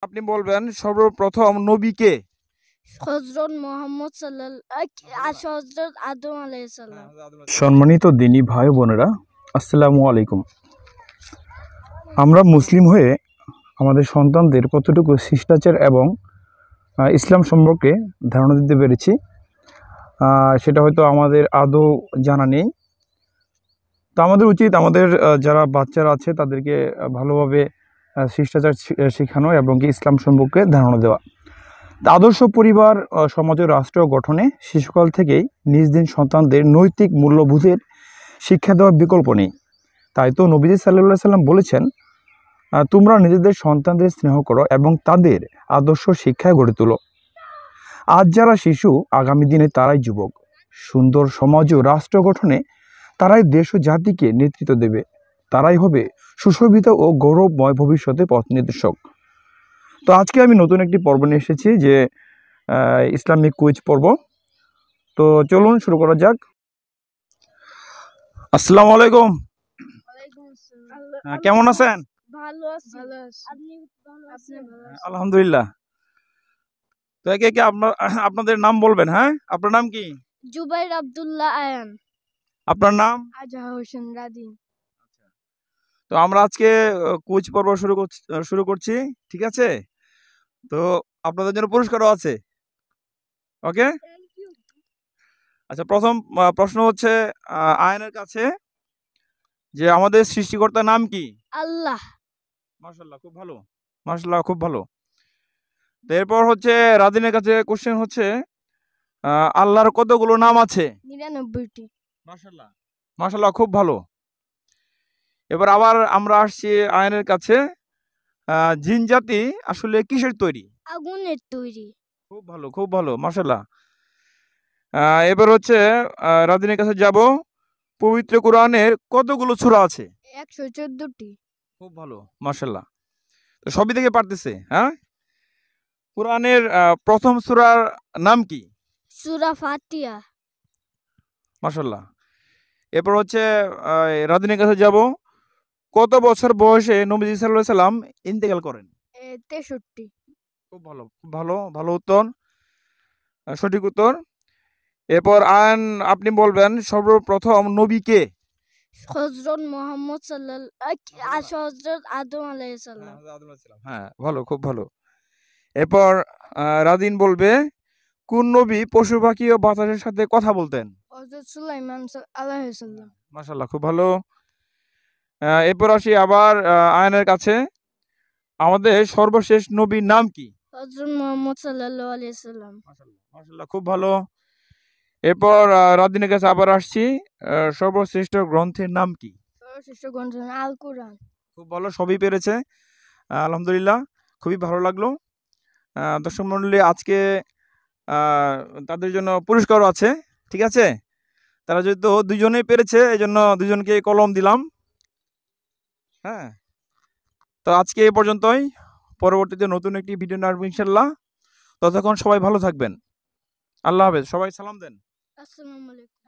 আপনি বলবেন সর্বপ্রথম নবী কে? হযরত মুহাম্মদ হযরত আদম আলাইহিস সালাম। সম্মানিত দিনী ভাই বোনেরা, আসসালামু আলাইকুম। আমরা মুসলিম হয়ে আমাদের সন্তানদের কতটুকু শিষ্টাচার এবং ইসলাম সম্পর্কে ধারণা দিতে পেরেছি সেটা হয়তো আমাদের আদৌ জানা নেই। তো আমাদের উচিত আমাদের যারা বাচ্চারা আছে তাদেরকে ভালোভাবে শিষ্টাচার শেখানো এবং কি ইসলাম সম্পর্কে ধারণা দেওয়া। আদর্শ পরিবার সমাজ ও রাষ্ট্র গঠনে শিশুকাল থেকেই নিজ দিন সন্তানদের নৈতিক মূল্যবোধের শিক্ষা দেওয়ার বিকল্প নেই। তাই তো নবীজি সাল্লাল্লাহু সাল্লাম বলেছেন, তোমরা নিজেদের সন্তানদের স্নেহ করো এবং তাদের আদর্শ শিক্ষায় গড়ে তোলো। আজ যারা শিশু, আগামী দিনে তারাই যুবক। সুন্দর সমাজ ও রাষ্ট্র গঠনে তারাই দেশ ও জাতিকে নেতৃত্ব দেবে। তারাই হবে সুশোভিত ও গৌরবময় ভবিষ্যতে পথ নির্দেশক। তো আজকে আমি নতুন একটি পর্ব নিয়ে এসেছি, যে ইসলামিক কুইজ পর্ব। তো চলুন শুরু করা যাক। আসসালামু আলাইকুম। কেমন আছেন? ভালো আছি। আপনি ভালো আছেন? আলহামদুলিল্লাহ। তো একে একে আপনাদের নাম বলবেন। হ্যাঁ, আপনার নাম কি? জুবাইর আব্দুল্লাহ আয়ান। আপনার নাম? আজহা হোসেন রাদিন। তো আমরা আজকে কুইজ পর্ব শুরু করছি, ঠিক আছে? তো আপনাদের জন্য পুরস্কারও আছে। ওকে, আচ্ছা। প্রথম প্রশ্ন হচ্ছে আয়নের কাছে, যে আমাদের সৃষ্টিকর্তার নাম কি? আল্লাহ। মাশাআল্লাহ, খুব ভালো। মাশাআল্লাহ, খুব ভালো। তো এরপর হচ্ছে রাদিনের কাছে কোশ্চেন হচ্ছে, আল্লাহর কতগুলো নাম আছে? 99টি। মাশাআল্লাহ, মাশাআল্লাহ, খুব ভালো। এবার আবার আমরা আসছি আয়নের কাছে, জিন জাতি আসলে কিসের তৈরি? আগুনের তৈরি। খুব ভালো, খুব ভালো, মাশাআল্লাহ। এবার হচ্ছে রাদিনের কাছে যাব, পবিত্র কোরআনের কতগুলো সূরা আছে? 114টি। খুব ভালো, মাশাআল্লাহ। তো সবই থেকে পারতেছে। হ্যাঁ, কোরআনের প্রথম সূরার নাম কি? সূরা ফাতিহা। মাশাআল্লাহ। এরপর হচ্ছে রাদিনের কাছে যাব, কত বছর বয়সে নবীজি সাল্লাল্লাহু আলাইহি সাল্লাম ইন্তেকাল করেন? 63। খুব ভালো, খুব ভালো, ভালো উত্তর, সঠিক উত্তর। এরপর আপনি বলবেন সর্বপ্রথম নবী কে? হযরত মুহাম্মদ হযরত আদম আলাইহিস সালাম। হ্যাঁ, ভালো, খুব ভালো। এরপর রাদিন বলবে, কোন নবী পশু পাখি ও বাতাসের সাথে কথা বলতেন? হযরত সুলাইমান আলাইহিস সালাম। মাশাআল্লাহ, খুব ভালো। এরপর আসি আবার আয়নের কাছে, আমাদের সর্বশেষ নবীর নাম কি? হযরত মুহাম্মদ সাল্লাল্লাহু আলাইহি সাল্লাম। মাশাআল্লাহ, মাশাআল্লাহ, খুব ভালো। এরপর রাদিনের কাছে আবার আসছি, সর্বশ্রেষ্ঠ গ্রন্থের নাম কি? সর্বশ্রেষ্ঠ গ্রন্থ আল কোরআন। খুব ভালো, সবই পেরেছে, আলহামদুলিল্লাহ, খুবই ভালো লাগলো। দর্শক মণ্ডলী, আজকে তাদের জন্য পুরস্কারও আছে, ঠিক আছে? তারা যেহেতু দুজনেই পেরেছে, এই জন্য দুজনকে কলম দিলাম। হ্যাঁ, তো আজকে এই পর্যন্তই। পরবর্তীতে নতুন একটি ভিডিও নিয়ে আসবো ইনশাল্লাহ। ততক্ষণ সবাই ভালো থাকবেন। আল্লাহ হাফেজ। সবাই সালাম দেন। আসসালামু আলাইকুম।